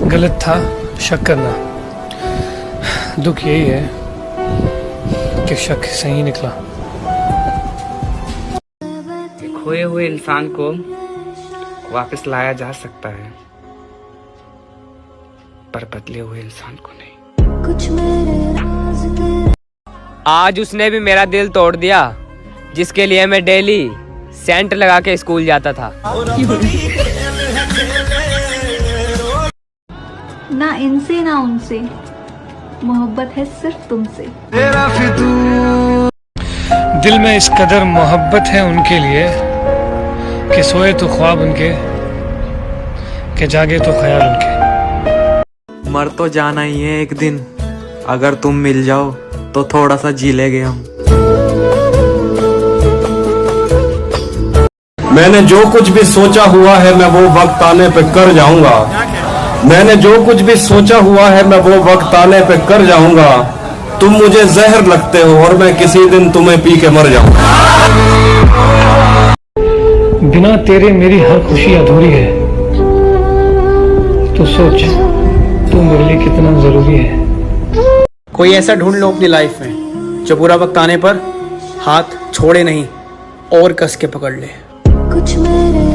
गलत था शक करना। दुख यही है कि शक सही निकला। खोए हुए इंसान को वापस लाया जा सकता है, पर बदले हुए इंसान को नहीं। आज उसने भी मेरा दिल तोड़ दिया, जिसके लिए मैं डेली सेंट लगा के स्कूल जाता था। ना इनसे ना उनसे, मोहब्बत है सिर्फ तुमसे। दिल में इस कदर मोहब्बत है उनके लिए कि सोए तो ख्वाब उनके, कि जागे तो ख्याल उनके। मर तो जाना ही है एक दिन, अगर तुम मिल जाओ तो थोड़ा सा जी लेंगे हम। मैंने जो कुछ भी सोचा हुआ है मैं वो वक्त आने पे कर जाऊंगा। मैंने जो कुछ भी सोचा हुआ है मैं वो वक्त आने पे कर जाऊंगा। तुम मुझे जहर लगते हो और मैं किसी दिन तुम्हें पी के मर जाऊंगा। बिना तेरे मेरी हर खुशी अधूरी है। तो सोच तू मेरे लिए कितना जरूरी है। कोई ऐसा ढूंढ लो अपनी लाइफ में जो बुरा वक्त आने पर हाथ छोड़े नहीं और कस के पकड़ ले। कुछ मेरे